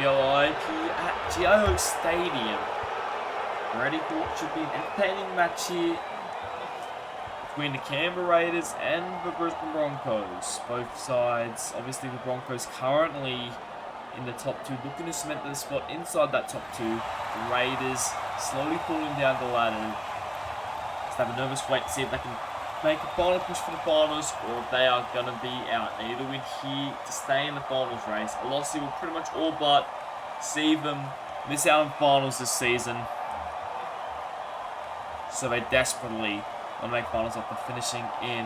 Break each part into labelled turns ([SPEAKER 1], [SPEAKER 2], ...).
[SPEAKER 1] VIP at GIO Stadium. Ready for what should be an entertaining match here between the Canberra Raiders and the Brisbane Broncos. Both sides, obviously the Broncos currently in the top two, looking to cement their spot inside that top two. The Raiders slowly falling down the ladder. Just have a nervous wait to see if they can make a final push for the finals or if they are going to be out. They either win here to stay in the finals race. A loss here will pretty much all but see them miss out on finals this season. So they desperately want to make finals after finishing in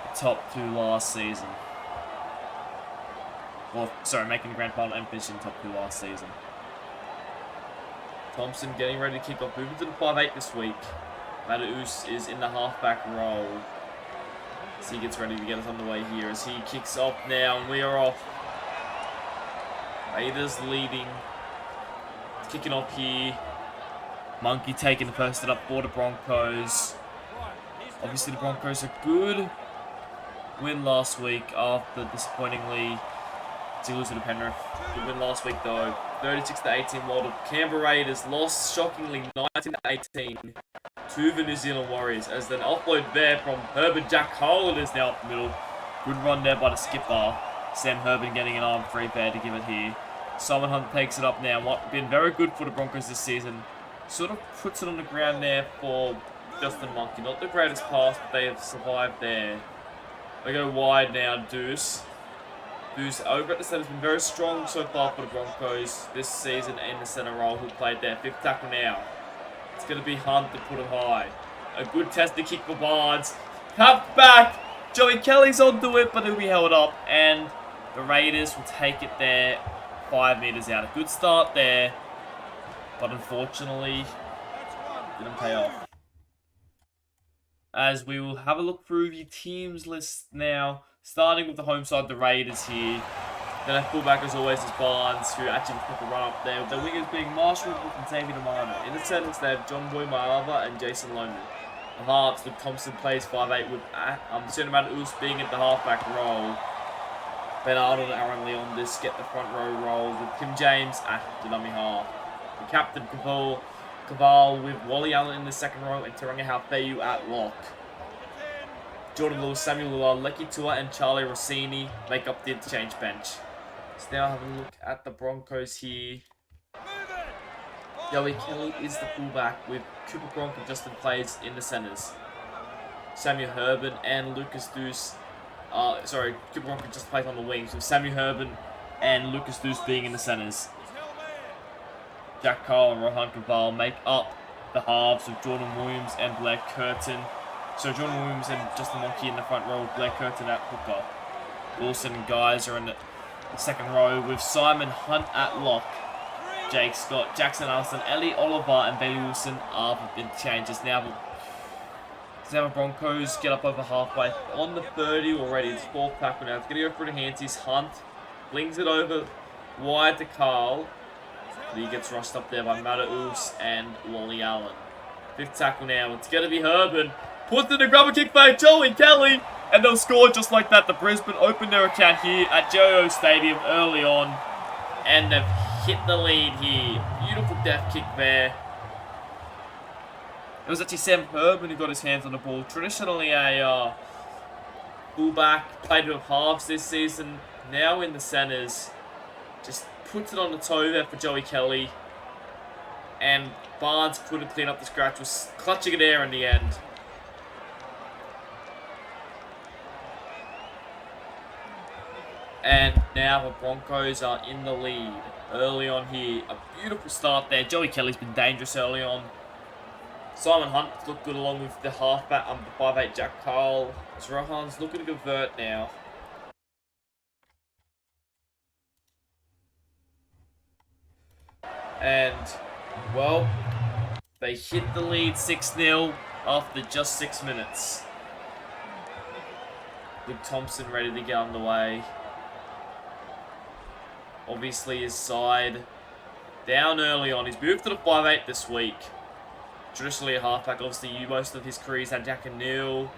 [SPEAKER 1] the top two last season. Well, sorry, making the grand final and finishing top two last season. Thompson getting ready to kick off, moving to the 5'8 this week. Mataus is in the halfback role. As he gets ready to get us underway here as he kicks off now, and we are off. Raiders leading. Kicking off here. Monkey taking the first set up for the Broncos. Obviously the Broncos a good win last week after disappointingly to lose to the Penrith. Good win last week though. 36-18, while the Canberra Raiders lost shockingly 19-18 to the New Zealand Warriors. As an offload there from Herbert Jack Cole is now up the middle. Good run there by the skipper. Sam Herbert getting an arm free there to give it here. Simon Hunt takes it up now. What been very good for the Broncos this season. Sort of puts it on the ground there for Justin Monkey. Not the greatest pass, but they have survived there. They go wide now, Deuce. Who's over at the centre, has been very strong so far for the Broncos this season in the centre role, who played there. Fifth tackle now. It's going to be Hunt to put it high. A good tested kick for Barnes. Cut back. Joey Kelly's onto it, but it'll be held up. And the Raiders will take it there 5 metres out. A good start there, but unfortunately didn't pay off. As we will have a look through the teams list now. Starting with the home side, the Raiders here. Then our fullback, as always, is Barnes, who actually took a run up there. The wingers being Marshall and Xavier Damano. In the centres, they have John Boy Maava and Jason Loman. The halves, with Thompson plays 5'8", with Sir Mataus being at the halfback role. Ben Arnold and Aaron Leondis get the front row role, with Tim James at the dummy half. The captain, Caval, with Wally Allen in the second row, and Tauranga Haufeu at lock. Jordan Lewis, Samuel Lua, Lecky Tua, and Charlie Rossini make up the interchange bench. So now having a look at the Broncos here. Joey Kelly is the fullback, with Cooper Gronk and Justin plays in the centres. Samuel Herbin and Lucas Deuce, Cooper Gronk just plays on the wings, with Samuel Herbin and Lucas Deuce being in the centres. Jack Cole and Rohan Caval make up the halves, with Jordan Williams and Blair Curtin. So Jordan Williams and Justin Monkey in the front row, with Blair Curtin at hooker. Wilson and Guys are in the second row, with Simon Hunt at lock. Jake Scott, Jackson Allison, Ellie Oliver, and Bailey Wilson are the interchanges. Now the Broncos get up over halfway on the 30 already. It's fourth tackle now. It's going to go through the hands. Hunt flings it over wide to Carl. He gets rushed up there by Mataus and Wally Allen. Fifth tackle now. It's going to be Herbin. Puts in the grubber kick by Joey Kelly. And they'll score just like that. The Brisbane opened their account here at GIO Stadium early on. And they've hit the lead here. Beautiful death kick there. It was actually Sam Herbin who got his hands on the ball. Traditionally a fullback. Played with halves this season. Now in the centres. Just puts it on the toe there for Joey Kelly. And Barnes couldn't clean up the scratch. Was clutching it there in the end. And now the Broncos are in the lead early on here. A beautiful start there. Joey Kelly's been dangerous early on. Simon Hunt looked good along with the halfback, the 5'8" Jack Carl. Rohan's looking to convert now. And, well, they hit the lead 6-0 after just 6 minutes. With Thompson ready to get underway. Obviously his side down early on. He's moved to the 5'8" this week. Traditionally a halfback. Obviously most of his career he's had Jack and Neil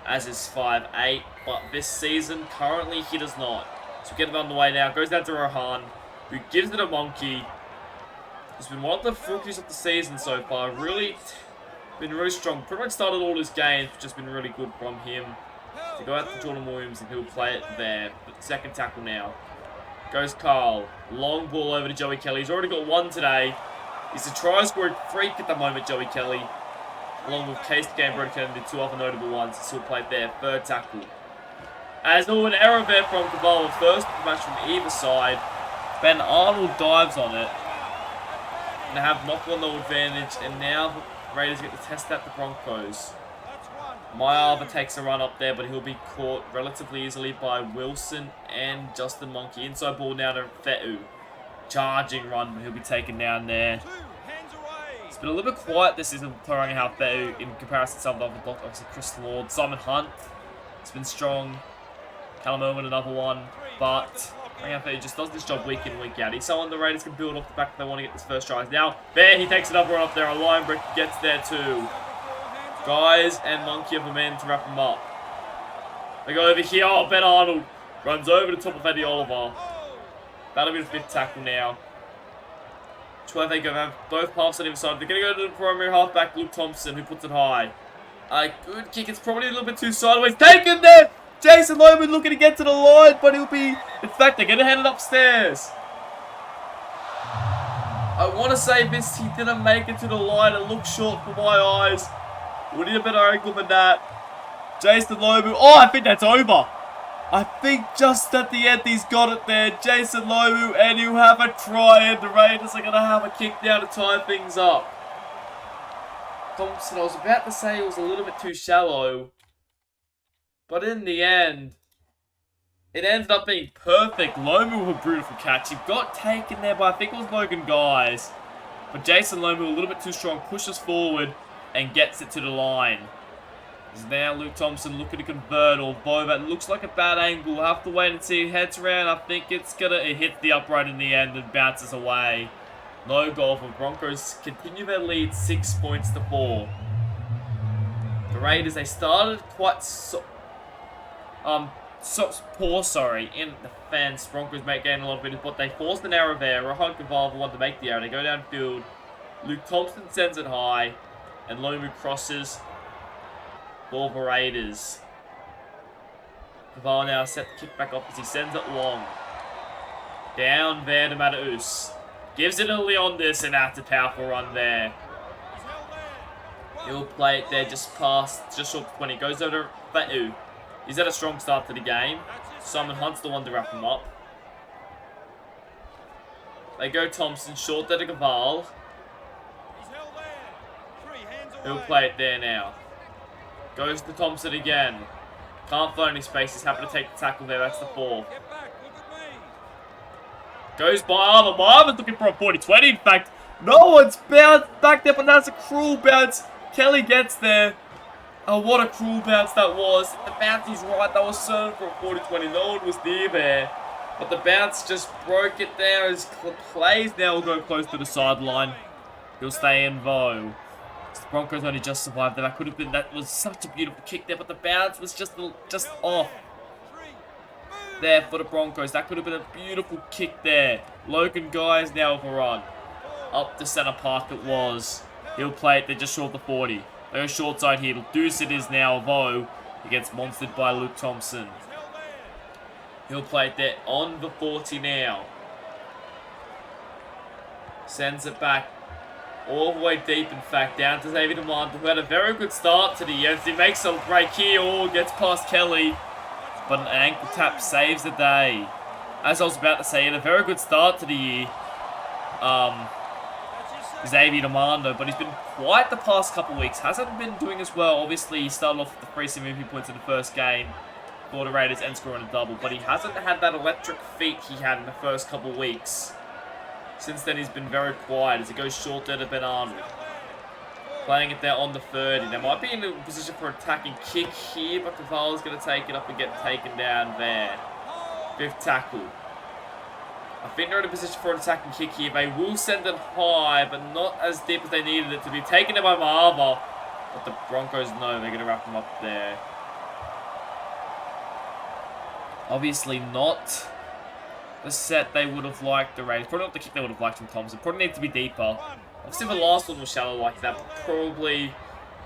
[SPEAKER 1] as his 5'8", but this season currently he does not. So get it on the way now. Goes down to Rohan, who gives it a monkey. He's been one of the rookies of the season so far. Really been really strong. Pretty much started all his games. Just been really good from him. To go out to Jordan Williams and he'll play it there. But second tackle now. Goes Carl. Long ball over to Joey Kelly. He's already got one today. He's a try scoring freak at the moment, Joey Kelly. Along with Case Gamebro Kennedy, two other notable ones. He'll play it there. Third tackle. As an error there from Cavallo. First match from either side. Ben Arnold dives on it. And they have knock-on advantage. And now the Raiders get to test out the Broncos. Myarva takes a run up there, but he'll be caught relatively easily by Wilson and Justin Monkey. Inside ball now to Fetu. Charging run, but he'll be taken down there. It's been a little bit quiet this season for Tauranga Fetu in comparison to some of the other blocks. Obviously, Chris Lord, Simon Hunt. It's been strong. Callum Irwin, another one. But Tauranga Fetu just does this job week in, week out. He's someone the Raiders can build off the back if they want to get this first try. Now, there, he takes another run up there. A line break gets there too. Guys and Monkey of the men to wrap him up. They go over here. Oh, Ben Arnold runs over the top of Eddie Oliver. That'll be the fifth tackle now. 12 they go have both halves on either side. They're going to go to the primary halfback, Luke Thompson, who puts it high. A good kick. It's probably a little bit too sideways. Taken there! Jason Loman looking to get to the line, but he'll be... In fact, they're going to hand it upstairs. I want to say this, he didn't make it to the line. It looked short for my eyes. We need a better angle than that. Jason Lomu. Oh, I think that's over. I think just at the end he's got it there. Jason Lomu, and you have a try, and the Raiders are going to have a kick down to tie things up. Thompson, I was about to say it was a little bit too shallow. But in the end, it ended up being perfect. Lomu with a beautiful catch. He got taken there by, I think it was Logan Guys. But Jason Lomu, a little bit too strong, pushes forward and gets it to the line. Is now Luke Thompson looking to convert, although that looks like a bad angle. We'll have to wait and see. Heads around. I think it hits the upright in the end and bounces away. No goal for Broncos. Continue their lead 6 points to 4. The Raiders, they started quite poor, in defense. Broncos make gain a lot of minutes, but they forced an error there. Rohan Cavallo wanted to make the error. They go downfield. Luke Thompson sends it high. And Lomu crosses for the Raiders. Cavallo now set the kick back off as he sends it long. Down there to Mataus. Gives it to Leondis, and that's a powerful run there. He'll play it there just short of 20. Goes over to Fetu. He's had a strong start to the game. Simon Hunt's the one to wrap him up. They go Thompson, short there to Cavallo. He'll play it there now. Goes to Thompson again. Can't find any space. He's happy to take the tackle there. That's the 4. Goes by Arthur. Marvin's looking for a 40-20. In fact, no one's bounced back there, but that's a cruel bounce. Kelly gets there. Oh, what a cruel bounce that was. The bounce is right. That was certain for a 40-20. No one was near there. But the bounce just broke it there as plays now will go close to the sideline. He'll stay in though. The Broncos only just survived there. That was such a beautiful kick there, but the bounce was just off. There for the Broncos. That could have been a beautiful kick there. Logan Guys now with a run. Up to centre park it was. He'll play it there just short of the 40. They go short side here. Deuce it is now, though. He gets monstered by Luke Thompson. He'll play it there on the 40 now. Sends it back. All the way deep, in fact, down to David Amanda, who had a very good start to the year. He makes a break here, or gets past Kelly. But an ankle tap saves the day. As I was about to say, he had a very good start to the year. Xavier Armando, but he's been quiet the past couple of weeks. Hasn't been doing as well. Obviously, he started off with the 3 MVP points in the first game for the Raiders and scoring a double, but he hasn't had that electric feat he had in the first couple of weeks. Since then, he's been very quiet as he goes short there to Ben Arnold. Playing it there on the 30. They might be in a position for attacking kick here, but Cavallo's going to take it up and get taken down there. 5th tackle. I think they're in a position for an attacking kick here. They will send it high, but not as deep as they needed it to be. Taken it by Marva. But the Broncos know they're going to wrap them up there. Obviously not the set they would have liked the Raiders. Probably not the kick they would have liked from Thompson. Probably need to be deeper. Obviously, the last one was shallow like that, but probably,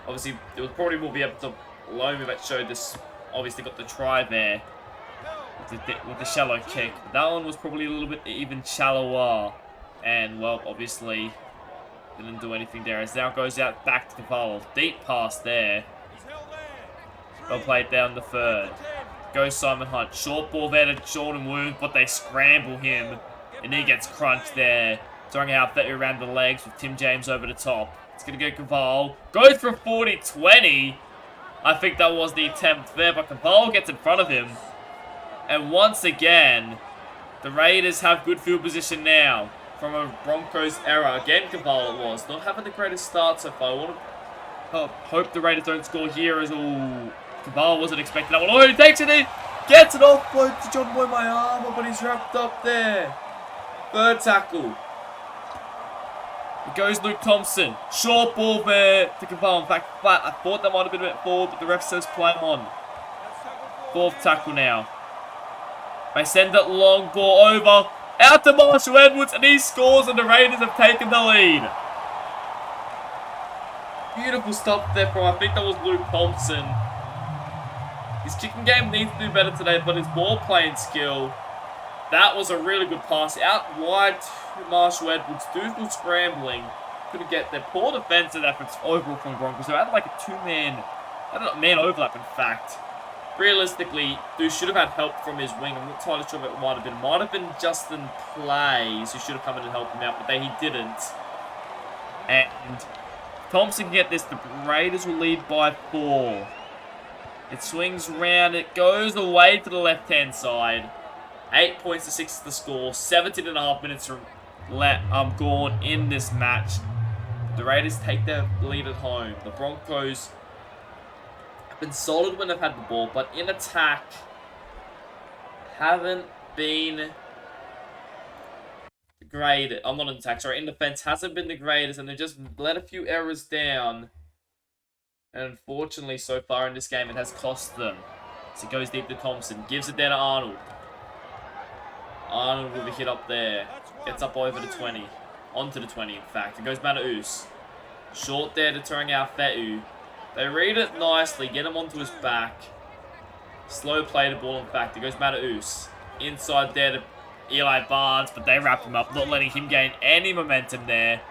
[SPEAKER 1] obviously, it was probably will be able to Lomi that showed this. Obviously, got the try there with the shallow kick. But that one was probably a little bit even shallower, and well, obviously, didn't do anything there. As now goes out back to Cavallo. Deep pass there. They'll play it down the third. Goes Simon Hunt. Short ball there to Jordan Wood, but they scramble him. And he gets crunched there. Throwing out that around the legs with Tim James over the top. It's going to go Cavallo. Goes for 40-20. I think that was the attempt there, but Cavallo gets in front of him. And once again, the Raiders have good field position now. From a Broncos error. Again, Cavallo was. Not having the greatest start so far. I want to hope the Raiders don't score here as all. Cavallo wasn't expecting that one. Oh, he takes it in. Gets it off. To John Boy my armor, but he's wrapped up there. Third tackle. It goes Luke Thompson. Short ball there to Cavallo. In fact, flat. I thought that might have been a bit forward, but the ref says play on. Fourth tackle now. They send that long ball over. Out to Marshall Edwards, and he scores, and the Raiders have taken the lead. Beautiful stop there from, I think that was Luke Thompson. His kicking game needs to do better today, but his ball playing skill, that was a really good pass. Out wide to Marshall Edwards. Dudes were scrambling. Couldn't get their poor defensive efforts overall from the Broncos. So I had like a two-man, man overlap in fact. Realistically, Dude should have had help from his wing. I'm not entirely sure what it might have been. Might have been Justin Plays who should have come in and helped him out, but he didn't. And Thompson can get this. The Raiders will lead by 4. It swings round. It goes away to the left-hand side. 8 points to 6 is the score. 17.5 minutes gone in this match. The Raiders take their lead at home. The Broncos have been solid when they've had the ball, but in attack haven't been great. I'm not in attack, sorry. In defense hasn't been the greatest, and they've just let a few errors down. And unfortunately, so far in this game, it has cost them. So it goes deep to Thompson. Gives it there to Arnold. Arnold with a hit up there. Gets up over the 20. Onto the 20, in fact. It goes Mataus. Short there to turn out Fetu. They read it nicely. Get him onto his back. Slow play the ball, in fact. It goes Mataus. Inside there to Eli Barnes, but they wrap him up. Not letting him gain any momentum there.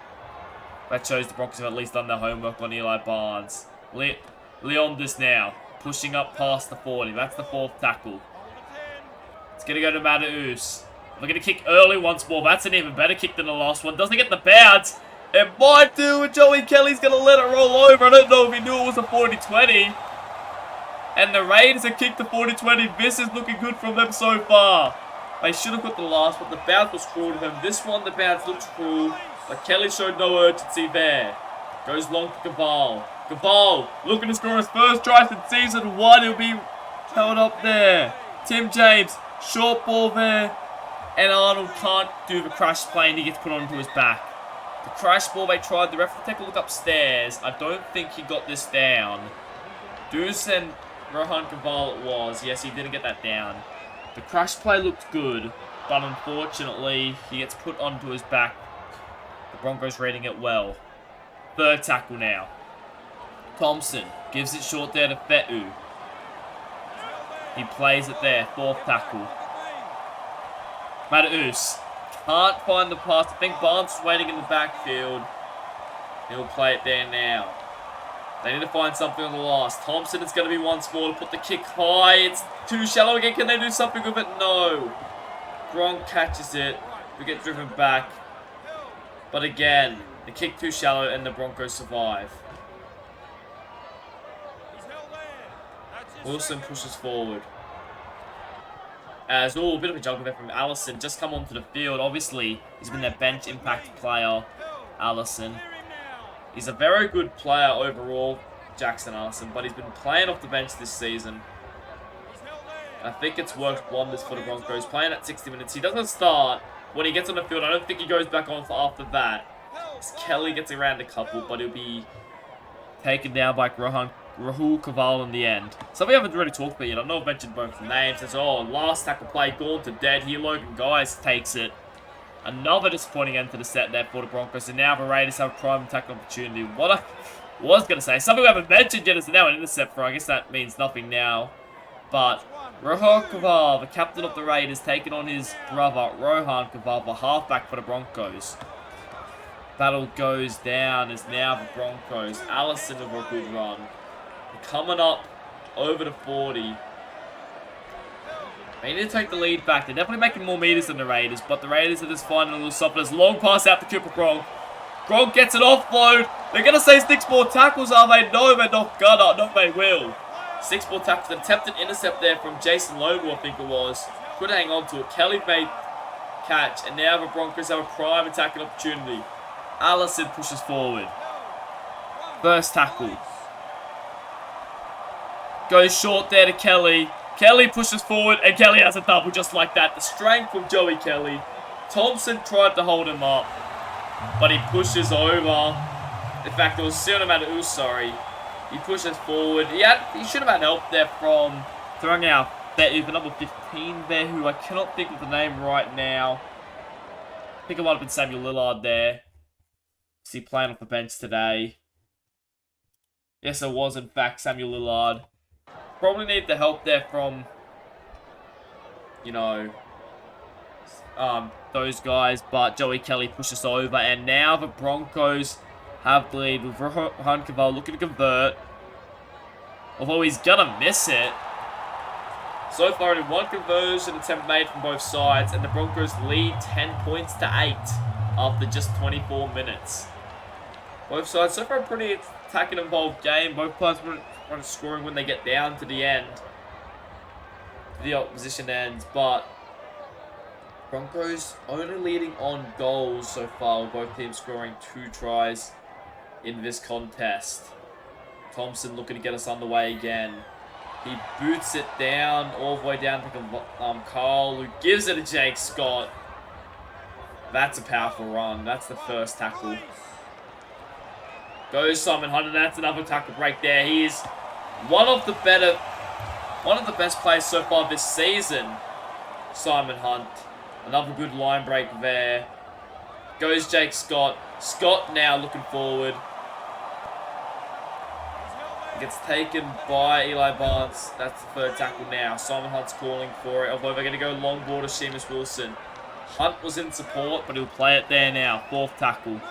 [SPEAKER 1] That shows the Broncos have at least done their homework on Eli Barnes. Leondis now. Pushing up past the 40. That's the 4th tackle. It's going to go to Mataus. We're going to kick early once more. That's an even better kick than the last one. Doesn't get the bounce. It might do, and Joey Kelly's going to let it roll over. I don't know if he knew it was a 40-20. And the Raiders have kicked the 40-20. This is looking good from them so far. They should have got the last, but the bounce was cruel to them. This one, the bounce looks cruel, but Kelly showed no urgency there. Goes long to Cavallo. Cavallo looking to score his first try since season 1. He'll be held up there. Tim James, short ball there. And Arnold can't do the crash play, and he gets put onto his back. The crash ball they tried. The ref will take a look upstairs. I don't think he got this down. Deuce and Rohan Cavallo it was. Yes, he didn't get that down. The crash play looked good, but unfortunately, he gets put onto his back. The Broncos reading it well. Third tackle now. Thompson gives it short there to Fetu. He plays it there. 4th tackle. Mataus can't find the pass. I think Barnes is waiting in the backfield. He'll play it there now. They need to find something on the last. Thompson is going to be once more to put the kick high. It's too shallow again. Can they do something with it? No. Gronk catches it. We get driven back. But again, the kick too shallow and the Broncos survive. Wilson pushes forward. As, a bit of a juggle there from Allison. Just come onto the field. Obviously, he's been their bench impact player, Allison. He's a very good player overall, Jackson Allison, but he's been playing off the bench this season. I think it's worked wonders for the Broncos. Playing at 60 minutes. He doesn't start. When he gets on the field, I don't think he goes back on for after that. Kelly gets around a couple, but he'll be taken down by Rohan Rahul Kaval in the end. Something I haven't really talked about yet. I know I've mentioned both names. It's last tackle play gone to dead here. Logan Guys takes it. Another disappointing end to the set there for the Broncos. And now the Raiders have a prime tackle opportunity. What I was going to say, something we haven't mentioned yet is now an intercept for. I guess that means nothing now. But Rahul Kaval, the captain of the Raiders, taking on his brother Rohan Kaval, the halfback for the Broncos. Battle goes down as now the Broncos. Allison with a good run. They're coming up over the 40. They need to take the lead back. They're definitely making more meters than the Raiders, but the Raiders are just finding a little softness. Long pass out to Cooper Gronk. Gronk gets an offload. They're going to say 6 more tackles, are they? No, they're not gonna. No, they will. 6 more tackles. An attempted intercept there from Jason Lobo, I think it was. Could hang on to it. Kelly made catch, and now the Broncos have a prime attacking opportunity. Allison pushes forward. First tackle. Goes short there to Kelly. Kelly pushes forward, and Kelly has a double just like that. The strength from Joey Kelly. Thompson tried to hold him up, but he pushes over. In fact, it was Cinemata sorry. He pushes forward. He should have had help there from throwing out that is the number 15 there, who I cannot think of the name right now. I think it might have been Samuel Lillard there. Is he playing off the bench today? Yes, it was in fact Samuel Lillard. Probably need the help there from, you know, those guys. But Joey Kelly pushes over. And now the Broncos have the lead with Rohan Kaval looking to convert. Although he's going to miss it. So far, only 1 conversion attempt made from both sides. And the Broncos lead 10 points to 8 after just 24 minutes. Both sides, so far, a pretty attacking involved game. Both players want scoring when they get down to the end. To the opposition ends. But Broncos only leading on goals so far, with both teams scoring 2 tries in this contest. Thompson looking to get us underway again. He boots it down, all the way down to Carl, who gives it to Jake Scott. That's a powerful run. That's the first tackle. Goes Simon Hunt, and that's another tackle break there. He is one of the best players so far this season, Simon Hunt. Another good line break there. Goes Jake Scott. Scott now looking forward. Gets taken by Eli Barnes. That's the 3rd tackle now. Simon Hunt's calling for it, although they're going to go long ball to Seamus Wilson. Hunt was in support, but he'll play it there now. 4th tackle.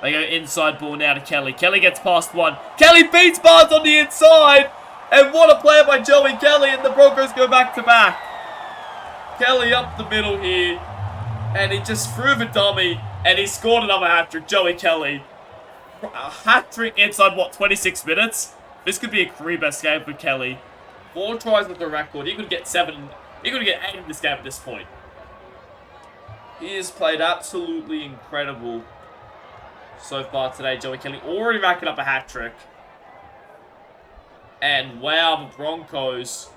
[SPEAKER 1] They go inside ball now to Kelly. Kelly gets past 1. Kelly beats Barnes on the inside. And what a play by Joey Kelly. And the Broncos go back to back. Kelly up the middle here. And he just threw the dummy. And he scored another hat-trick. Joey Kelly. A hat-trick inside, 26 minutes? This could be a career best game for Kelly. 4 tries with the record. He could get 7. He could get 8 in this game at this point. He has played absolutely incredible so far today, Joey Kelly. Already racking up a hat-trick. And wow, the Broncos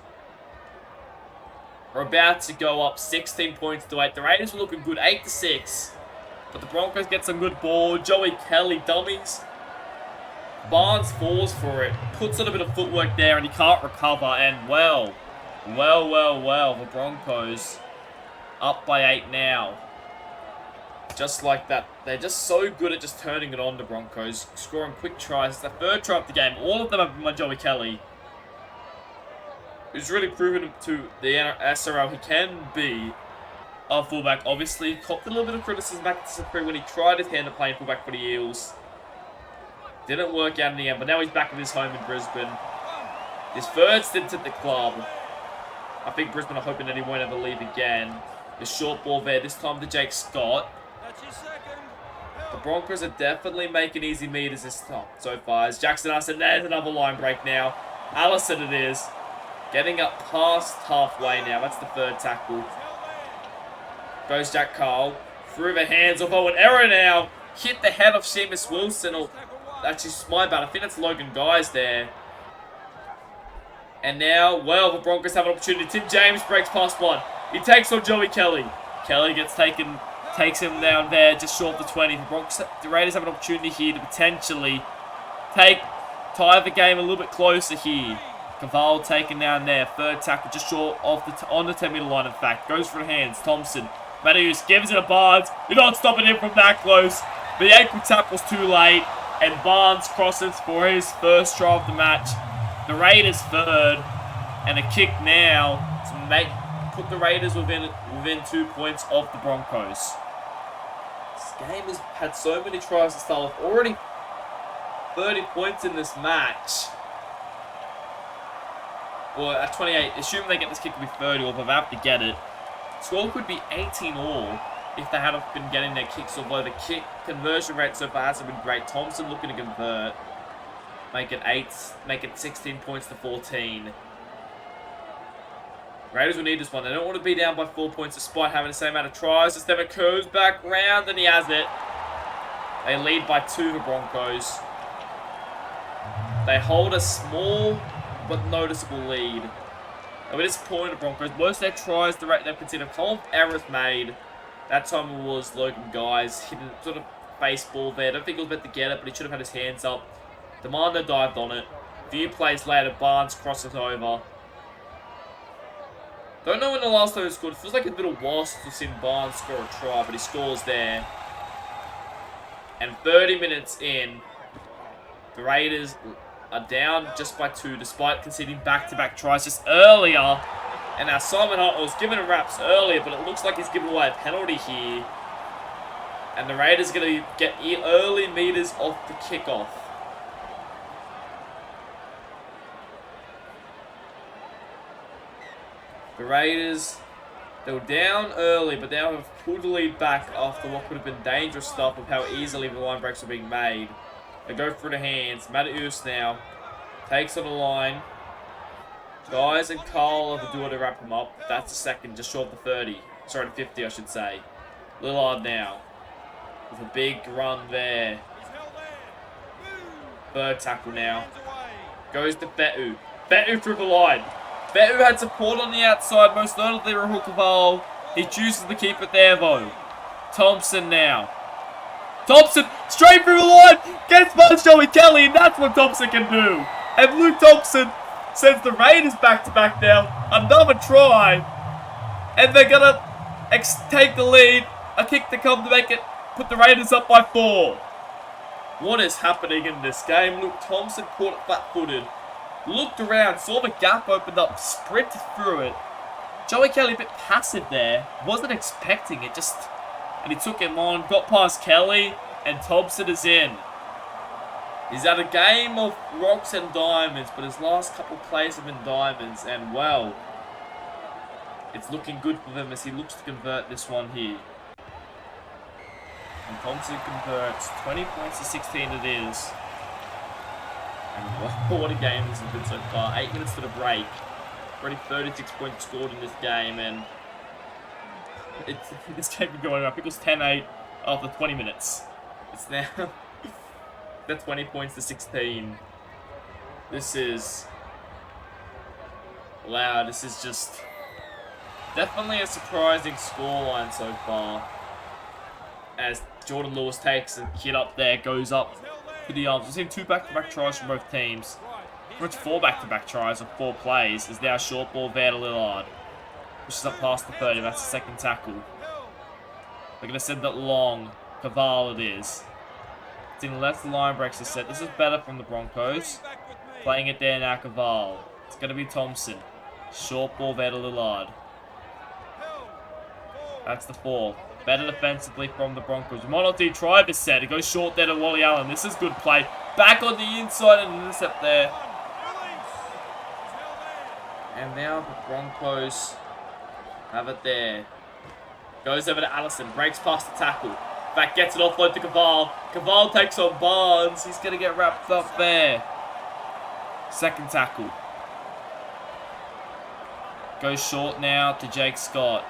[SPEAKER 1] are about to go up 16 points to 8. The Raiders were looking good, 8-6. But the Broncos get some good ball. Joey Kelly dummies. Barnes falls for it. Puts in a bit of footwork there, and he can't recover. And well. The Broncos up by 8 now. Just like that. They're just so good at just turning it on, the Broncos. Scoring quick tries. It's the 3rd try of the game. All of them have been by Joey Kelly, who's really proven to the SRL he can be a fullback. Obviously, copped a little bit of criticism back to Supreme when he tried his hand at playing fullback for the Eels. Didn't work out in the end, but now he's back at his home in Brisbane. His 3rd stint at the club. I think Brisbane are hoping that he won't ever leave again. The short ball there, this time to Jake Scott. The Broncos are definitely making easy meters this time so far. As Jackson Allison, there's another line break now. Allison it is. Getting up past halfway now. That's the 3rd tackle. Goes Jack Carl. Through the hands of Owen. Error now. Hit the head of Seamus Wilson. Or actually, my bad. I think that's Logan Guys there. And now, well, the Broncos have an opportunity. Tim James breaks past 1. He takes on Joey Kelly. Kelly takes him down there, just short of the 20. The Raiders have an opportunity here to potentially take tie the game a little bit closer here. Caval taken down there. Third tackle just short of on the 10-meter line, in fact. Goes for the hands. Thompson. Matthews gives it to Barnes. You're not stopping him from that close. But the ankle tackle's too late. And Barnes crosses for his first try of the match. The Raiders third. And a kick now to put the Raiders within 2 points of the Broncos. This game has had so many tries to start off. Already 30 points in this match. Well, at 28, assuming they get this kick, it will be 30, or they'll have to get it. Score could be 18 all if they hadn't been getting their kicks, although the kick conversion rate so far hasn't been great. Thompson looking to convert. Make it 16 points to 14. Raiders will need this one. They don't want to be down by 4 points despite having the same amount of tries. Instead of curves back round, and he has it. They lead by 2, the Broncos. They hold a small but noticeable lead. And we're disappointed the Broncos. Most of their tries, they've considered a couple of errors made. That time it was Logan Guys hitting sort of baseball there. I don't think he was meant to get it, but he should have had his hands up. Demando dived on it. A few plays later, Barnes crosses over. Don't know when the last time he scored. It feels like a little while since we've seen Barnes score a try, but he scores there. And 30 minutes in, the Raiders are down just by 2, despite conceding back-to-back tries just earlier. And now Simon Hunt was given a wraps earlier, but it looks like he's given away a penalty here. And the Raiders are going to get early meters off the kickoff. The Raiders, they were down early, but now have pulled the lead back after what could have been dangerous stuff of how easily the line breaks were being made. They go through the hands. Matthews now takes on the line. Guys and Carl have to do it to wrap him up. That's the second, just short of the 30. Sorry, the 50, I should say. Lillard now with a big run there. Third tackle now. Goes to Betu. Betu through the line. Betu had support on the outside, most notably Rahul Kaval. He chooses to keep it there, though. Thompson now. Thompson, straight through the line, gets by Joey Kelly, and that's what Thompson can do. And Luke Thompson sends the Raiders back-to-back now. Another try. And they're going to take the lead. A kick to come to make it, put the Raiders up by 4. What is happening in this game? Luke Thompson caught it flat-footed. Looked around, saw the gap opened up, sprinted through it. Joey Kelly a bit passive there. Wasn't expecting it, just... And he took him on, got past Kelly, and Thompson is in. He's had a game of rocks and diamonds, but his last couple plays have been diamonds, and well, it's looking good for them as he looks to convert this one here. And Thompson converts 20 points to 16 it is. And what a game this has been so far. 8 minutes to the break. Already 36 points scored in this game, and this game been going up. I think it was 10-8 after 20 minutes. It's now that's 20 points to 16. This is... Wow, this is just definitely a surprising scoreline so far. As Jordan Lewis takes a hit up there, goes up to the arms. We've seen 2 back-to-back tries from both teams. Pretty much 4 back-to-back tries of 4 plays. Is now a short ball there to Lillard. Which is up past the 30. That's the second tackle. They're going to send that long. Caval it is. It's in left line breaks the set. This is better from the Broncos. Playing it there now, Caval. It's going to be Thompson. Short ball there to Lillard. That's the 4. Better defensively from the Broncos. We might not do try this set. It goes short there to Wally Allen. This is good play. Back on the inside and intercept there. And now the Broncos have it there. Goes over to Allison. Breaks past the tackle. Back gets it offload to Caval. Caval takes on Barnes. He's going to get wrapped up there. Second tackle. Goes short now to Jake Scott.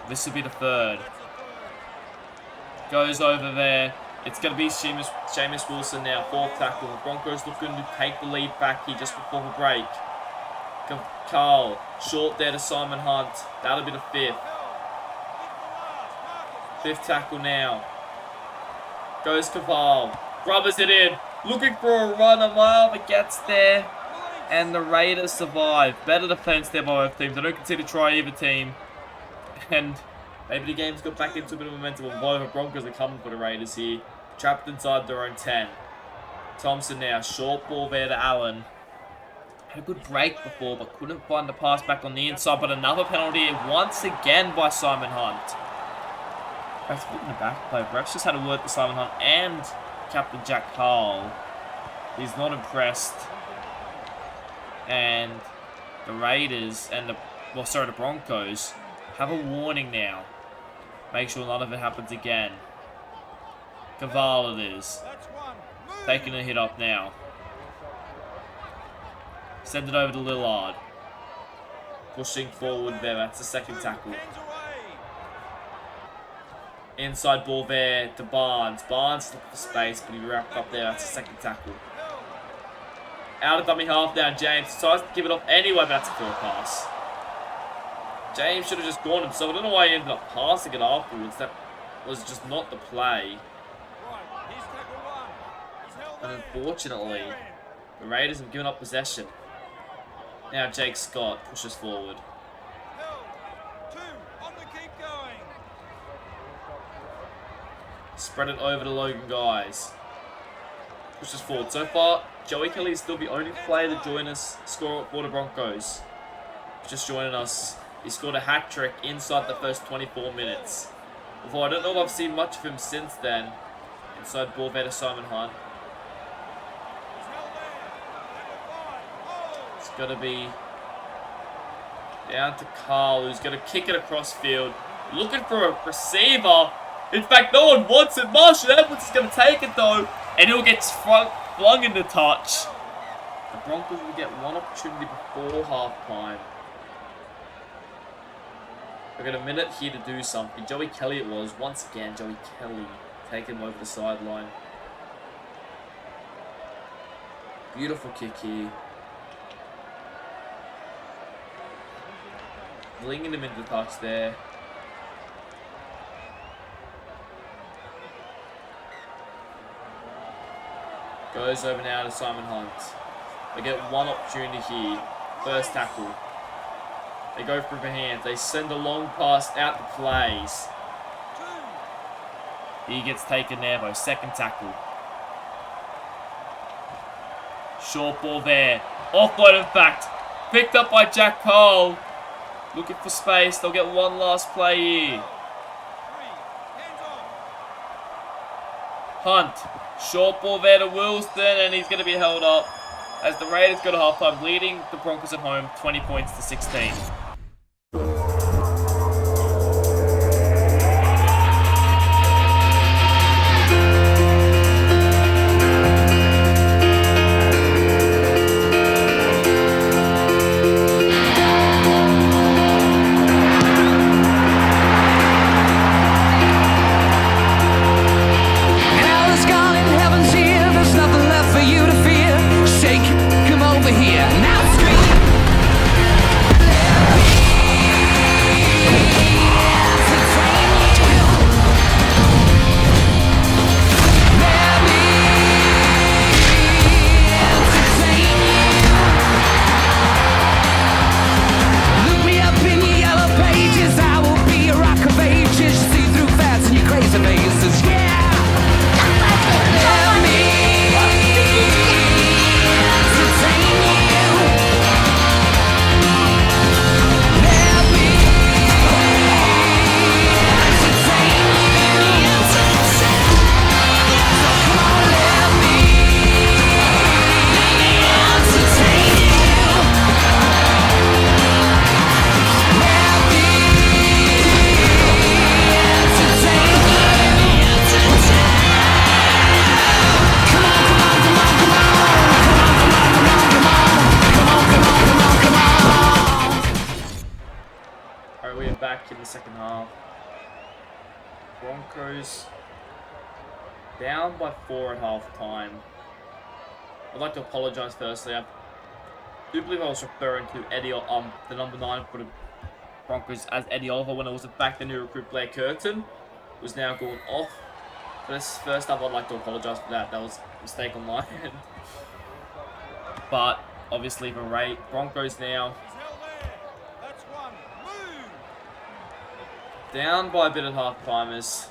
[SPEAKER 1] This will be the third. Goes over there. It's going to be Seamus Wilson now. 4th tackle. The Broncos looking to take the lead back here just before the break. Carl. Short there to Simon Hunt. That'll be the 5th. 5th tackle now. Goes Caval. Rubbers it in. Looking for a run. A mile, but gets there. And the Raiders survive. Better defense there by both teams. I don't consider try either team. And maybe the game's got back into a bit of momentum. Both the Broncos are coming for the Raiders here. Trapped inside their own 10. Thompson now. Short ball there to Allen. Had a good break before, but couldn't find the pass back on the inside. But another penalty once again by Simon Hunt. Ref's looking the back play. Ref's just had a word to Simon Hunt and Captain Jack Carl. He's not impressed. And the Raiders and the Broncos have a warning now. Make sure none of it happens again. Caval it is. Taking a hit up now. Send it over to Lillard. Pushing forward there. That's the second tackle. Inside ball there to Barnes. Barnes looked for space, but he wrapped up there. That's the second tackle. Out of dummy half down. James decides to give it off anyway, but that's a fair pass. James should have just gone himself. I don't know why he ended up passing it afterwards. That was just not the play. And unfortunately, the Raiders have given up possession. Now Jake Scott pushes forward. Spread it over to Logan Guys. Pushes forward. So far, Joey Kelly is still the only player to join us score for the Broncos. Just joining us. He scored a hat-trick inside the first 24 minutes. Although I don't know if I've seen much of him since then. Inside ball there to Simon Hunt. It's got to be down to Carl, who's going to kick it across field. Looking for a receiver. In fact, no one wants it. Marshall Edwards is going to take it, though. And he'll get flung into touch. The Broncos will get one opportunity before halftime. We've got a minute here to do something. Joey Kelly it was. Once again, Joey Kelly taking him over the sideline. Beautiful kick here. Flinging him into the touch there. Goes over now to Simon Hunt. They get one opportunity here. First tackle. They go for the hands. They send a long pass out the plays. He gets taken there by second tackle. Short ball there. Offload in fact. Picked up by Jack Cole. Looking for space. They'll get one last play here. Hunt. Short ball there to Wilson, and he's going to be held up as the Raiders go to halftime, leading the Broncos at home 20 points to 16. Back in the second half. Broncos down by 4 at half time. I'd like to apologise firstly. I do believe I was referring to Eddie, the number 9 for the Broncos as Eddie Oliver when it was in fact the new recruit Blair Curtin, who's now gone off For this first up, I'd like to apologise for that. That was a mistake on my end. But obviously for Broncos now. Down by a bit at half-timers.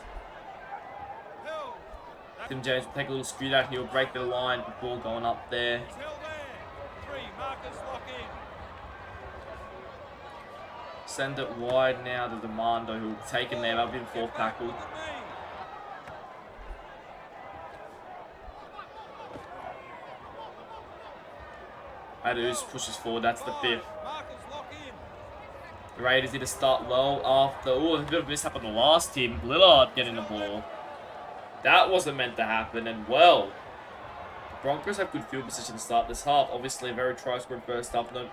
[SPEAKER 1] Tim James will take a little scoot out. He'll break the line before going up there. Send it wide now to Demando, who'll take him there. That'll be the fourth tackle. Adus pushes forward. That's the fifth. The Raiders need to start well after. Oh, a bit of a mishap on the last team. Lillard getting the ball. That wasn't meant to happen. And well, the Broncos have good field position to start this half. Obviously, a very try-scoring first half. No,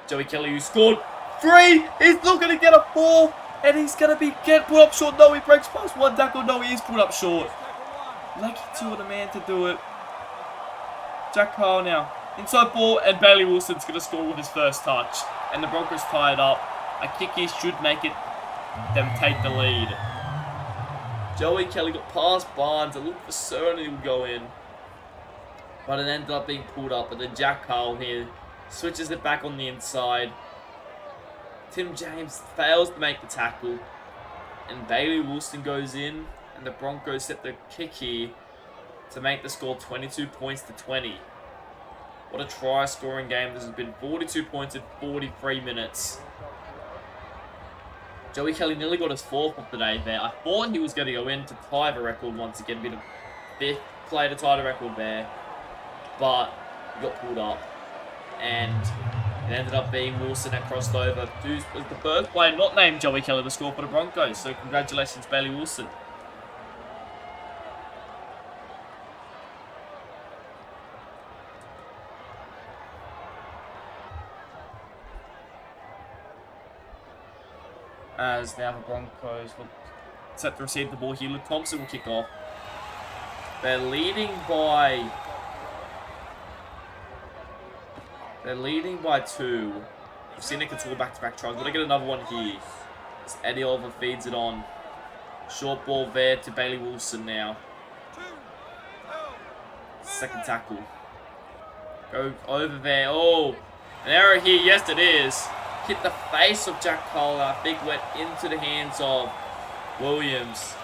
[SPEAKER 1] Joey Kelly, who scored 3. He's not going to get a 4. And he's going to get put up short. No, he breaks past one tackle. No, he is put up short. Lucky two on the man to do it. Jack Carl now. Inside ball, and Bailey Wilson's going to score with his first touch. And the Broncos tie it up. A kick here should make it them take the lead. Joey Kelly got past Barnes. It looked for certain he would go in. But it ended up being pulled up. But then Jack Carl here switches it back on the inside. Tim James fails to make the tackle. And Bailey Wilson goes in. And the Broncos set the kick here to make the score 22 points to 20. What a try-scoring game. This has been 42 points in 43 minutes. Joey Kelly nearly got his 4th of the day there. I thought he was going to go in to tie the record once again. Be the 5th player to tie the record there. But he got pulled up. And it ended up being Wilson that crossed over. Who was the first player not named Joey Kelly to score for the Broncos. So congratulations, Bailey Wilson. As now the Broncos look set to receive the ball here. Luke Thompson will kick off. They're leading by 2. We've seen it can score back-to-back tries. We're going to get another one here. As Eddie Oliver feeds it on. Short ball there to Bailey Wilson now. Second tackle. Go over there. Oh, an error here. Yes, it is. Hit the face of Jack Cole. I think went into the hands of Williams.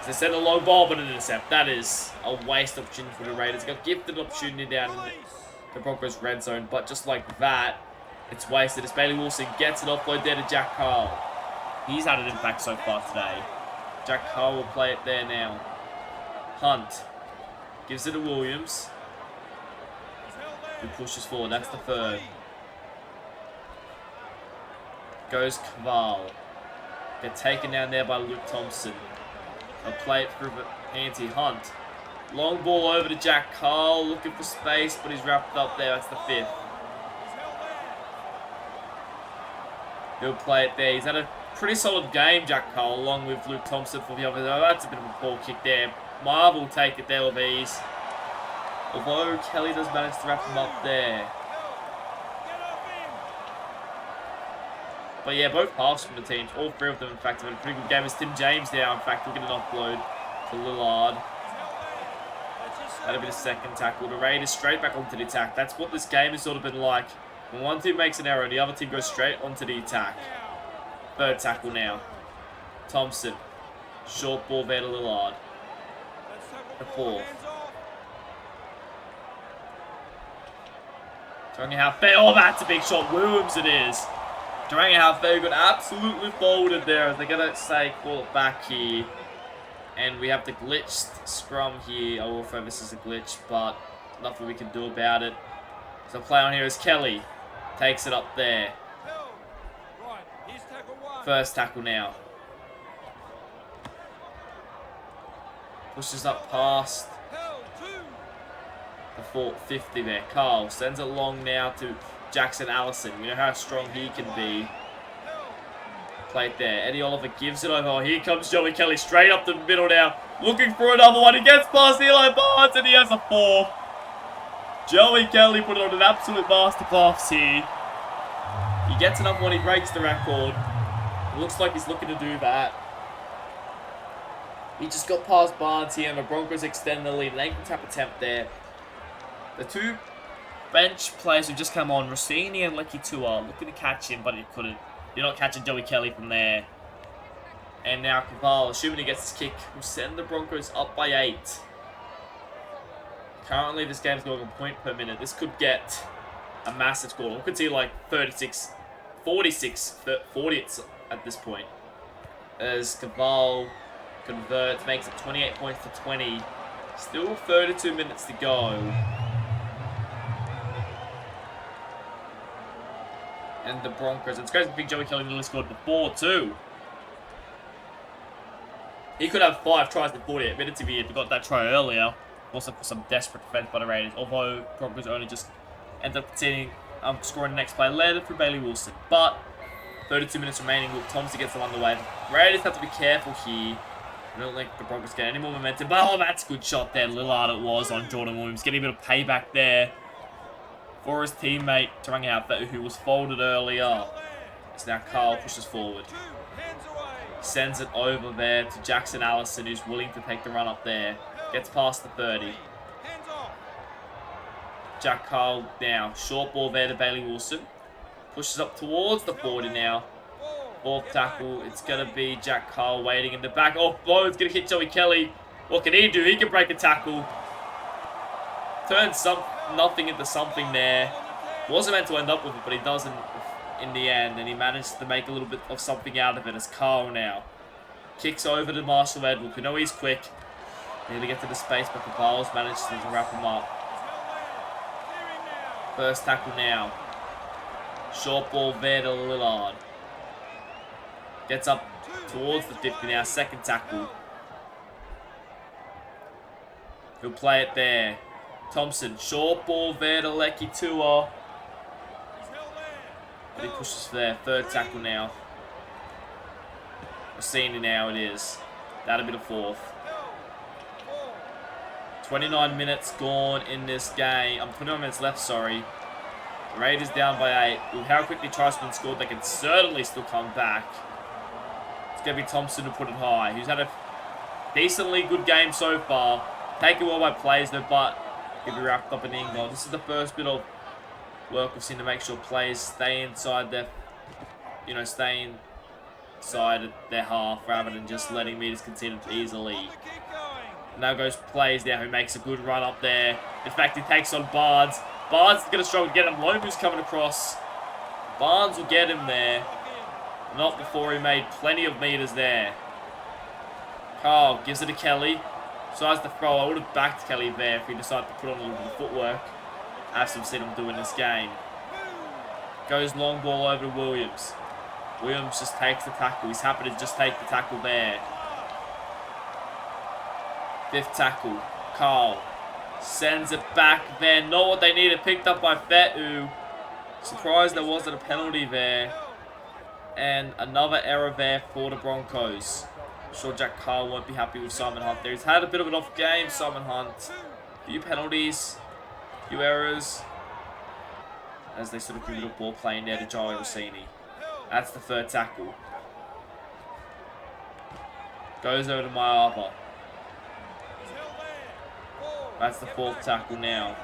[SPEAKER 1] They sent a low ball, but an intercept. That is a waste opportunity for the Raiders. Got gifted an opportunity down in the Broncos red zone, but just like that, it's wasted. As Bailey Wilson gets it offload there to Jack Cole. He's had an impact so far today. Jack Cole will play it there now. Hunt gives it to Williams, who pushes forward. That's the 3rd. Goes Caval. Get taken down there by Luke Thompson. They'll play it through Anti Hunt. Long ball over to Jack Carl. Looking for space, but he's wrapped up there. That's the 5th. He'll play it there. He's had a pretty solid game, Jack Carl, along with Luke Thompson for the other. Oh, that's a bit of a poor kick there. Marvel will take it there with ease. Although Kelly does manage to wrap him up there. But yeah, both halves from the teams, all 3 of them, in fact, have had a pretty good game. As Tim James now, in fact, will get an offload to Lillard. That'll be the second tackle. The Raiders straight back onto the attack. That's what this game has sort of been like. When one team makes an error, the other team goes straight onto the attack. Third tackle now. Thompson. Short ball there to Lillard. The 4th. Showing you how fair. Oh, that's a big shot. Williams it is. Showing you how fair. Got absolutely folded there. They're going to say call it back here. And we have the glitched scrum here. I will throw this as a glitch, but nothing we can do about it. So play on here is Kelly. Takes it up there. First tackle now. Pushes up past the 50 there. Carl sends it long now to Jackson Allison. You know how strong he can be. Play it there. Eddie Oliver gives it over. Oh, here comes Joey Kelly straight up the middle now. Looking for another one. He gets past Eli Barnes and he has a 4. Joey Kelly put on an absolute masterclass here. He gets another one. He breaks the record. It looks like he's looking to do that. He just got past Barnes here, and the Broncos extend the lead. An ankle tap attempt there. The two bench players who just come on, Rossini and Lecky Tua, looking to catch him, but he couldn't. You're not catching Joey Kelly from there. And now Caval, assuming he gets his kick, will send the Broncos up by 8. Currently, this game's going a point per minute. This could get a massive score. We could see like 36, 46, 40 at this point. As Caval converts, makes it 28 points to 20. Still 32 minutes to go. And the Broncos, it's great to think Joey Kelly nearly scored before too. He could have 5 tries in 48 minutes if he had got that try earlier. Also for some desperate defense by the Raiders. Although Broncos only just ended up conceding, scoring the next play later through Bailey Wilson. But 32 minutes remaining. Will Thompson gets them underway. Raiders have to be careful here. I don't think the Broncos get any more momentum. But oh, that's a good shot there. Lillard it was on Jordan Williams. Getting a bit of payback there for his teammate Tarang out who was folded earlier. It's now Carl pushes forward. Sends it over there to Jackson Allison, who's willing to take the run up there. Gets past the 30. Jack Carl now. Short ball there to Bailey Wilson. Pushes up towards the 40 now. 4th tackle. It's going to be Jack Carl waiting in the back. Oh, it's going to hit Joey Kelly. What can he do? He can break a tackle. Turns nothing into something there. Wasn't meant to end up with it, but he doesn't in the end, and he managed to make a little bit of something out of it as Carl now kicks over to Marshall Edwards. We know he's quick. Nearly get to the space, but the Bowls managed to wrap him up. First tackle now. Short ball there to Lillard. Gets up towards the 50 now. Second tackle. He'll play it there. Thompson. Short ball there to Lecky Tua. But he pushes there. Third tackle now. Rossini now it is. That'll be the 4th. 29 minutes gone in this game. 29 minutes left, sorry. The Raiders down by 8. With how quickly Triceman scored, they can certainly still come back. It's going to be Thompson to put it high. Who's had a decently good game so far. Taken well by plays though, but he'll be wrapped up in England. This is the first bit of work we've seen to make sure players stay inside their, stay inside their half rather than just letting meters concede easily. Now goes plays there who makes a good run up there. In fact, he takes on Barnes. Barnes is going to struggle to get him. Lomu's coming across. Barnes will get him there. Not before he made plenty of meters there. Carl gives it to Kelly. Decides to throw. I would have backed Kelly there if he decided to put on a little bit of footwork. As we've seen him do in this game. Goes long ball over to Williams. Williams just takes the tackle. He's happy to just take the tackle there. 5th tackle. Carl sends it back there. Not what they needed. Picked up by Fetu. Surprised there wasn't a penalty there. And another error there for the Broncos. I'm sure Jack Carl won't be happy with Simon Hunt there. He's had a bit of an off game, Simon Hunt. A few penalties. A few errors. As they sort of give it a ball playing there to Charlie Rossini. That's the 3rd tackle. Goes over to Mayaba. That's the 4th tackle now.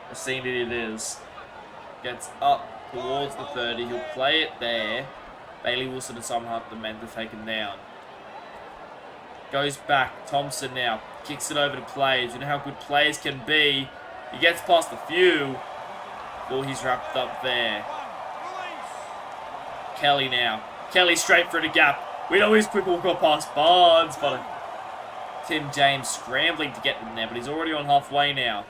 [SPEAKER 1] Rossini it is. Gets up towards the 30. He'll play it there. Bailey Wilson and Simon Hunt, the men to take him down. Goes back. Thompson now. Kicks it over to Plays. You know how good Plays can be. He gets past a few. Before he's wrapped up there. Kelly now. Kelly straight through the gap. We know he's quick. We'll go past Barnes. But Tim James scrambling to get them there. But he's already on halfway now.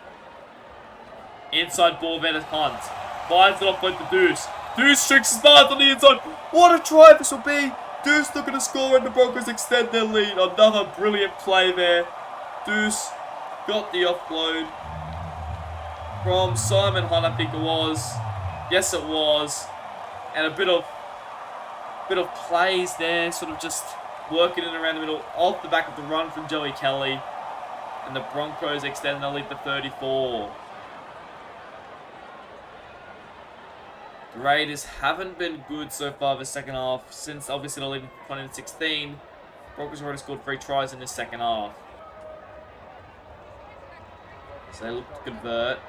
[SPEAKER 1] Inside ball there to Hunt. Finds it off with the Deuce. Deuce tricks his Barnes on the inside. What a try this will be. Deuce looking to score and the Broncos extend their lead. Another brilliant play there. Deuce got the offload from Simon Hunt, I think it was. Yes, it was. And a bit of plays there, sort of just working in around the middle, off the back of the run from Joey Kelly. And the Broncos extend their lead to 34. The Raiders haven't been good so far this second half, since obviously the lead in 2016. Broncos already scored 3 tries in this second half. So they look to convert.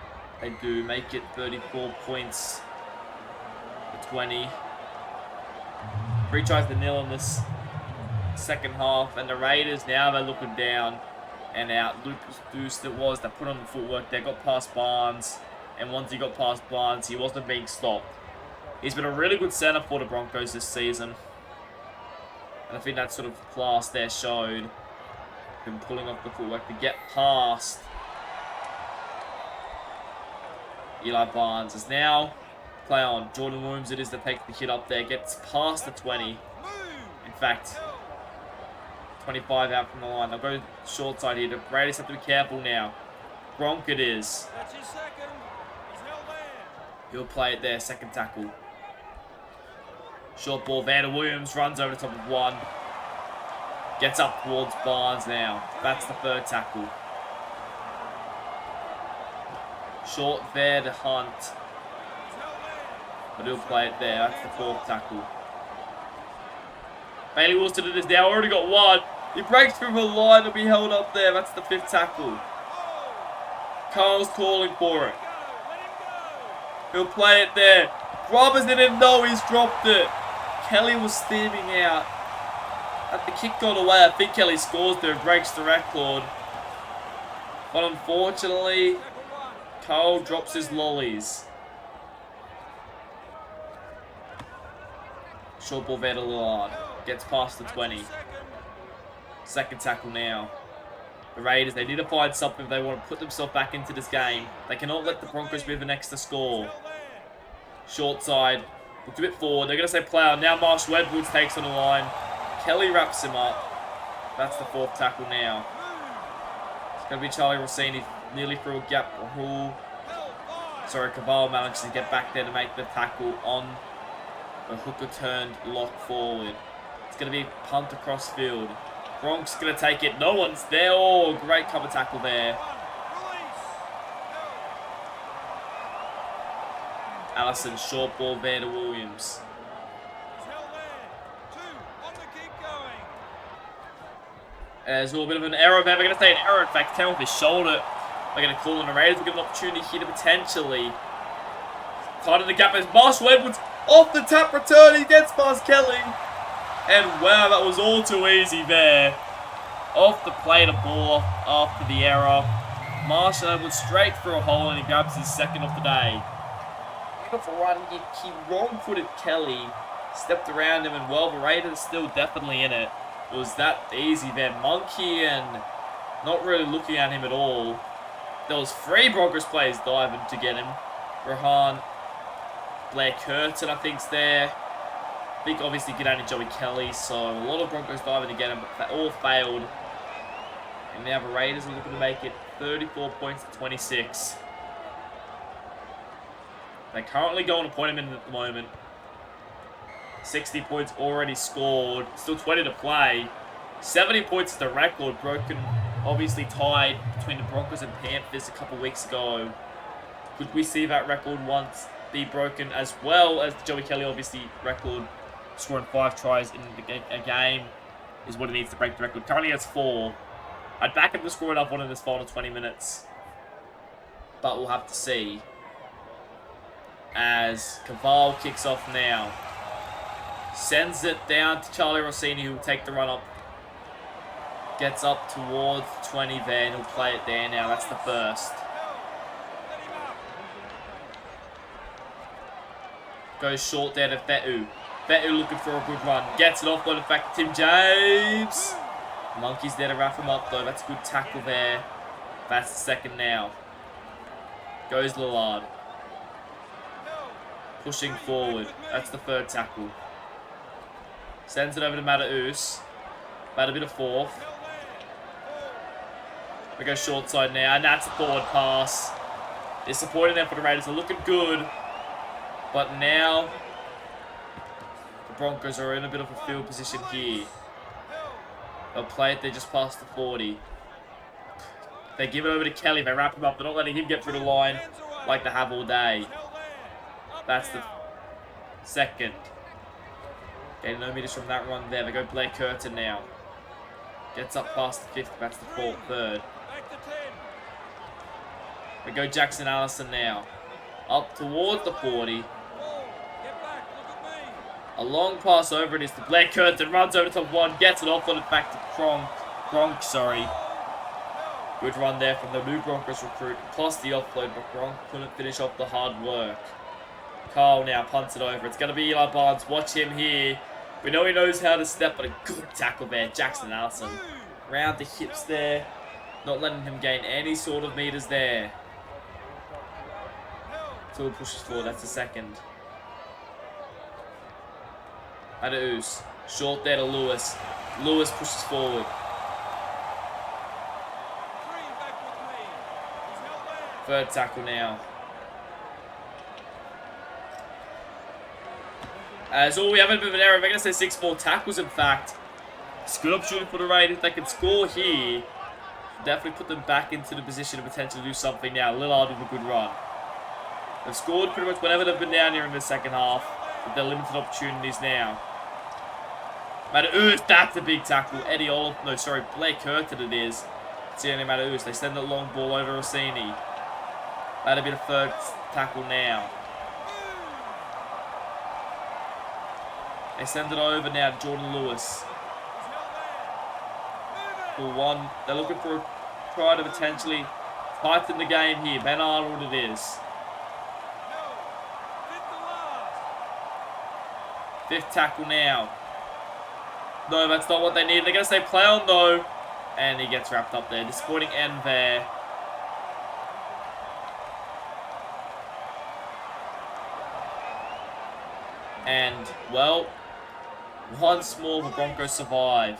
[SPEAKER 1] They do make it 34 points to 20. 3 tries to 0 in this second half. And the Raiders, now they're looking down and out. Lucas Deuce it was. They put on the footwork. They got past Barnes. And once he got past Barnes, he wasn't being stopped. He's been a really good centre for the Broncos this season. And I think that sort of class there showed him pulling off the footwork to get past Eli Barnes. Is now play on. Jordan Williams it is that takes the hit up there. Gets past the 20. In fact, 25 out from the line. They'll go short side here. The Raiders have to be careful now. Gronk it is. He'll play it there. Second tackle. Short ball. Vander Williams runs over the top of one. Gets up towards Barnes now. That's the third tackle. Short there to Hunt. But he'll play it there. That's the fourth tackle. Bailey Wilson it is now. Already got one. He breaks through the line to be held up there. That's the fifth tackle. Carl's calling for it. He'll play it there. Roberts didn't know he's dropped it. Kelly was steaming out. At the kick got away. I think Kelly scores there. Breaks the record. But unfortunately, Carl drops his lollies. Short ball there to Lillard. Gets past the 20. Second tackle now. The Raiders, they need to find something if they want to put themselves back into this game. They cannot let the Broncos be the next to score. Short side. Looked a bit forward. They're going to say play on. Now Marshall Edwards takes on the line. Kelly wraps him up. That's the fourth tackle now. It's going to be Charlie Rossini nearly through a gap. Sorry, Cavallo manages to get back there to make the tackle on the hooker turned lock forward. It's going to be punt across field. Bronk's going to take it. No one's there. Oh, great cover tackle there. Allison, short ball there to Williams. There's a little bit of an error there. We're going to say an error. In fact, 10 with his shoulder. They're going to call on the Raiders. We've got an opportunity here to potentially tighten the gap. As Marshall Edwards off the tap return. He gets past Kelly. And wow, that was all too easy there. Off the play, the ball off after the error. Marshall Edwards straight through a hole and he grabs his second of the day. Beautiful run. He wrong-footed Kelly. Stepped around him and well, the Raiders still definitely in it. It was that easy there. Monkey and not really looking at him at all. There was 3 Broncos players diving to get him. Rahan, Blair Curtin, I think's there. I think obviously get only Joey Kelly, so a lot of Broncos diving to get him, but they all failed. And now the Raiders are looking to make it 34 points to 26. They're currently going to point him in at the moment. 60 points already scored. Still 20 to play. 70 points is the record. Broken, obviously tied between the Broncos and Panthers a couple weeks ago. Could we see that record once be broken as well as the Joey Kelly obviously record? Scoring 5 tries in a game is what it needs to break the record. Currently has 4. I'd back him to score enough one in this final 20 minutes. But we'll have to see. As Caval kicks off now. Sends it down to Charlie Rossini, who will take the run up. Gets up towards 20 there, and he'll play it there now. That's the first. Goes short there to Fetu. Fetu looking for a good run. Gets it off by the fact Tim James. Monkey's there to wrap him up, though. That's a good tackle there. That's the second now. Goes Lillard. Pushing forward. That's the third tackle. Sends it over to Mataus. About a bit of fourth. We go short side now, and that's a forward pass. Disappointing there for the Raiders. They're looking good. But now, the Broncos are in a bit of a field position here. They'll play it there just past the 40. They give it over to Kelly. They wrap him up. They're not letting him get through the line like they have all day. That's the second. Getting no meters from that run there. They go Blair Curtin now. Gets up past the 5th, that's the 3rd. We go Jackson Allison now. Up towards the 40. A long pass over it is to Blair Curtin. Runs over to 1. Gets it off on it back to Gronk, sorry. Good run there from the new Broncos recruit. Plus the offload, but Gronk couldn't finish off the hard work. Carl now punts it over. It's going to be Eli Barnes. Watch him here. We know he knows how to step, but a good tackle there. Jackson Allison. Round the hips there. Not letting him gain any sort of meters there. Till pushes forward. That's the 2nd. Adaus. Short there to Lewis. Lewis pushes forward. 3rd tackle now. So we have a bit of an error. We're going to say 6 more tackles, in fact. It's a good opportunity for the Raiders. If they can score here, definitely put them back into the position to potentially do something now. Lillard with a good run. They've scored pretty much whenever they've been down here in the 2nd half, with their limited opportunities now. Mataus, that's a big tackle. Blake Curtin it is. Tierney Mataus. They send the long ball over Rossini. That'll be the 3rd tackle now. They send it over now to Jordan Lewis. For 1. They're looking for a try to potentially tighten the game here. Ben Arnold it is. 5th tackle now. No, that's not what they need. They're going to say play on though. And he gets wrapped up there. Disappointing end there. And, well, once more the Broncos survive.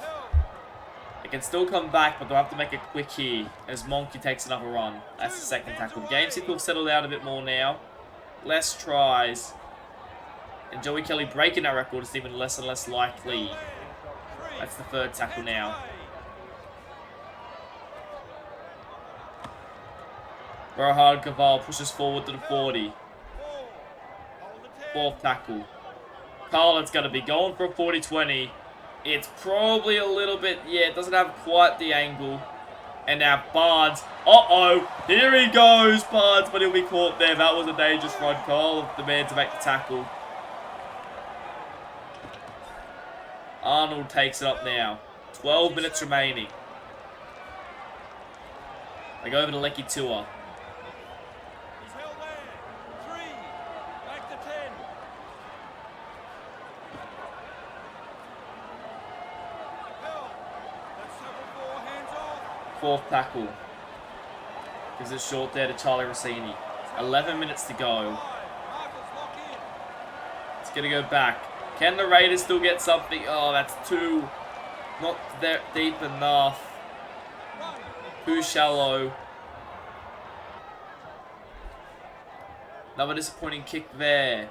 [SPEAKER 1] They can still come back, but they'll have to make it quick here as Monkey takes another run. That's the 2nd tackle. The game seems to have settled out a bit more now. Less tries. And Joey Kelly breaking that record is even less and less likely. That's the 3rd tackle now. Rohard Kaval pushes forward to the 40. 4th tackle. Carlin's going to be going for a 40-20. It's probably a little bit, it doesn't have quite the angle. And now Barnes. Uh-oh. Here he goes, Barnes, but he'll be caught there. That was a dangerous run call. The man to make the tackle. Arnold takes it up now. 12 minutes remaining. They go over to Lecky Tua. Fourth tackle. Gives it short there to Charlie Rossini. 11 minutes to go. It's going to go back. Can the Raiders still get something? Oh, that's too... not there deep enough. Too shallow. Another disappointing kick there.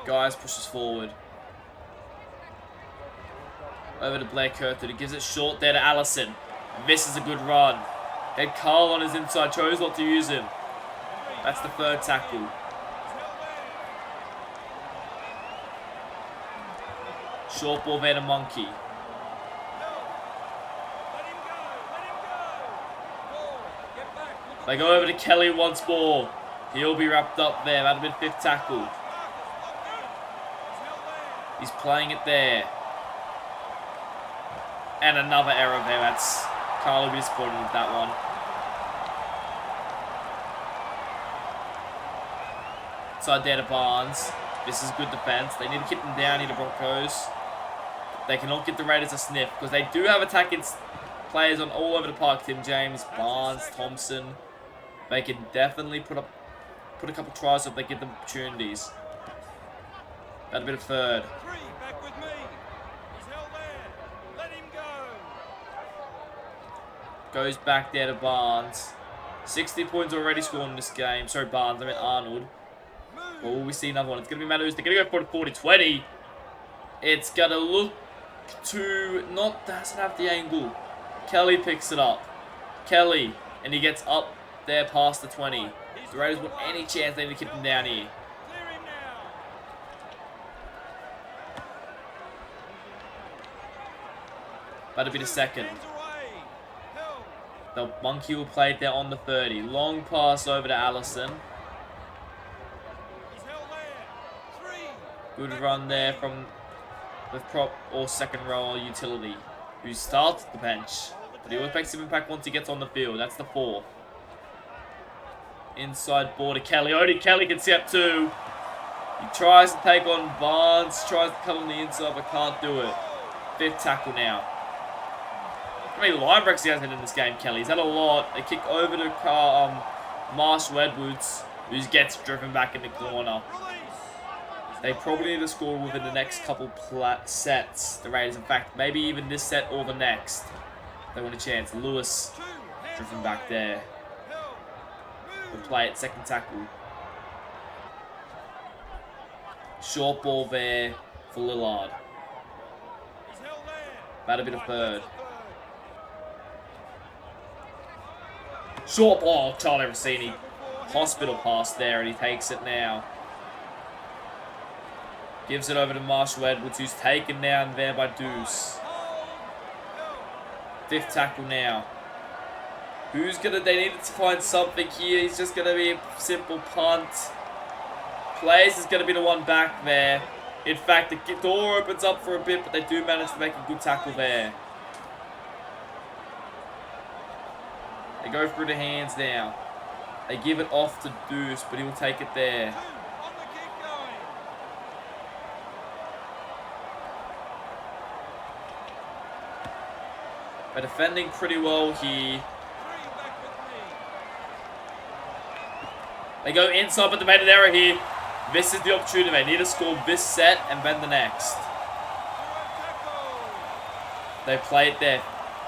[SPEAKER 1] Guys pushes forward. Over to Blair Curtin. He gives it short there to Allison. Misses a good run. Had Carl on his inside. Chose not to use him. That's the 3rd tackle. Short ball there to Monkey. They go over to Kelly once more. He'll be wrapped up there. That'd have been 5th tackle. He's playing it there. And another error there. That's Carl will be disappointed with that one. Side there to Barnes. This is good defense. They need to keep them down here, the Broncos. They cannot get the Raiders a sniff because they do have attacking players on all over the park. Tim James, Barnes, Thompson. They can definitely put a couple tries if they get them opportunities. That'd be the 3rd. Goes back there to Barnes. 60 points already scored in this game. Sorry, Barnes. I meant Arnold. Well, will we see another one? It's going to be Mataus. They're going to go for the 40-20. It's going to look to... doesn't have the angle. Kelly picks it up. Kelly. And he gets up there past the 20. The Raiders want any chance they need to keep them down here. That'll be the second. The monkey will play it there on the 30. Long pass over to Allison. Good run there from the prop or second row utility, who starts at the bench. But he always makes an impact once he gets on the field. That's the 4th. Inside ball to Kelly. Only Kelly can see up 2. He tries to take on Barnes. Tries to cut on the inside, but can't do it. 5th tackle now. How many line breaks he has had in this game, Kelly? He's had a lot. A kick over to Marshall Edwards, who gets driven back in the corner. They probably need to score within the next couple sets, the Raiders. In fact, maybe even this set or the next. They want a chance. Lewis driven back there. We'll play it, second tackle. Short ball there for Lillard. About a bit of third. Short ball, Charlie Rossini. Hospital pass there, and he takes it now. Gives it over to Marshall Edwards, who's taken down there by Deuce. 5th tackle now. They needed to find something here. He's just going to be a simple punt. Plays is going to be the one back there. In fact, the door opens up for a bit, but they do manage to make a good tackle there. They go through the hands now. They give it off to Deuce, but he will take it there. They're defending pretty well here. They go inside, but they made an error here. This is the opportunity. They need to score this set and then the next. They play it there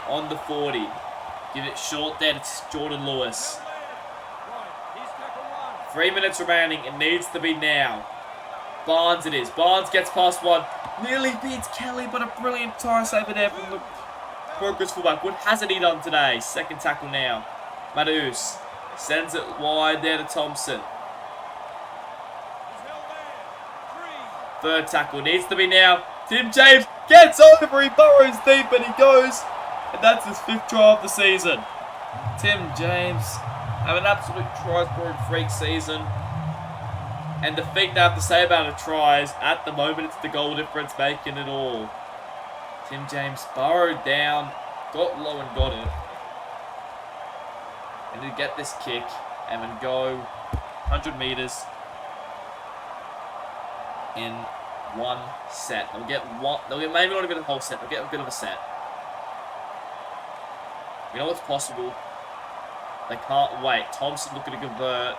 [SPEAKER 1] on the 40. Give it short there to Jordan Lewis. 3 minutes remaining. It needs to be now. Barnes it is. Barnes gets past 1. Nearly beats Kelly, but a brilliant try saver there from the Broncos fullback. What hasn't he done today? Second tackle now. Mataus sends it wide there to Thompson. 3rd tackle needs to be now. Tim James gets over. He burrows deep and he goes. And that's his 5th try of the season. Tim James have an absolute try-scoring freak season. And the thing they have to say about the tries, at the moment, it's the goal difference making it all. Tim James burrowed down, got low and got it. And to get this kick and then go 100 meters in one set. They'll get maybe not even a whole set, they'll get a bit of a set. You know what's possible? They can't wait. Thompson looking to convert.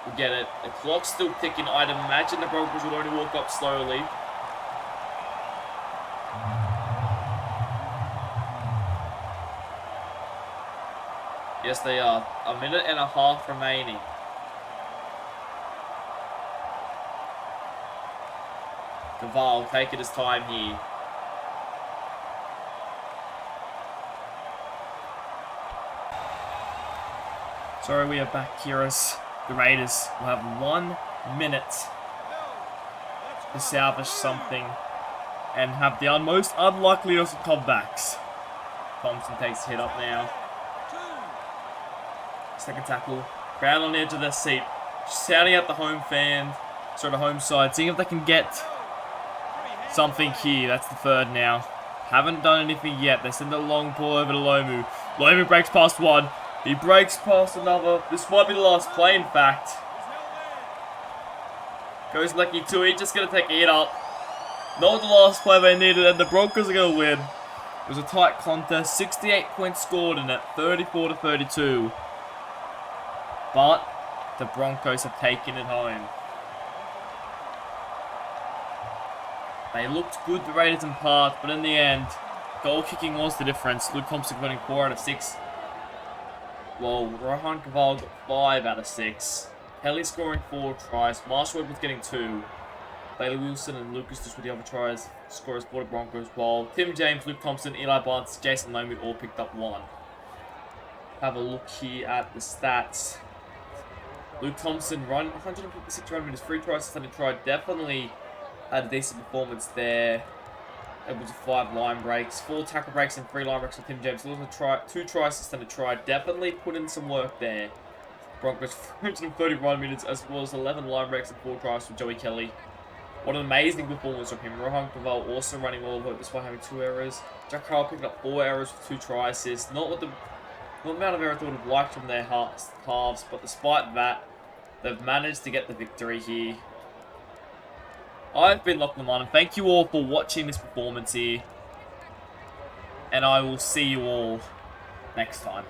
[SPEAKER 1] We'll get it. The clock's still ticking. I'd imagine the Broncos will only walk up slowly. Yes, they are. 1.5 minutes remaining. Caval taking his time here. Sorry, we are back here as the Raiders will have 1 minute to salvage something and have the most unlikely of comebacks. Thompson takes a hit up now. Second tackle. Crowd on the edge of their seat. Shouting at the home side. Seeing if they can get something here. That's the 3rd now. Haven't done anything yet. They send a long ball over to Lomu. Lomu breaks past 1. He breaks past another. This might be the last play, in fact. Goes lucky too. He's just going to take a hit up. Not the last play they needed, and the Broncos are going to win. It was a tight contest. 68 points scored in it. 34-32. But the Broncos have taken it home. They looked good, the Raiders in part, but in the end, goal kicking was the difference. Luke Thompson winning 4 out of 6. Well, Rohan Caval got 5 out of 6. Kelly scoring 4 tries. Marshall was getting 2. Bailey Wilson and Lucas just with the other tries. Scorers for the Broncos. While Tim James, Luke Thompson, Eli Barnes, Jason Lomu all picked up 1. Have a look here at the stats. Luke Thompson run 156 run meters, 3 tries, 100 try. Definitely had a decent performance there. able to 5 line breaks, 4 tackle breaks, and 3 line breaks with Tim James. Also 2 tries to a try. Definitely put in some work there. Broncos 331 minutes, as well as 11 line breaks and 4 tries for Joey Kelly. What an amazing performance from him. Rohan Pavel also running all over it despite having 2 errors. Jack Carl picking up 4 errors with 2 try assists. Not the amount of errors I would have liked from their halves, but despite that, they've managed to get the victory here. I've been Lachlan Martin. Thank you all for watching this performance here. And I will see you all next time.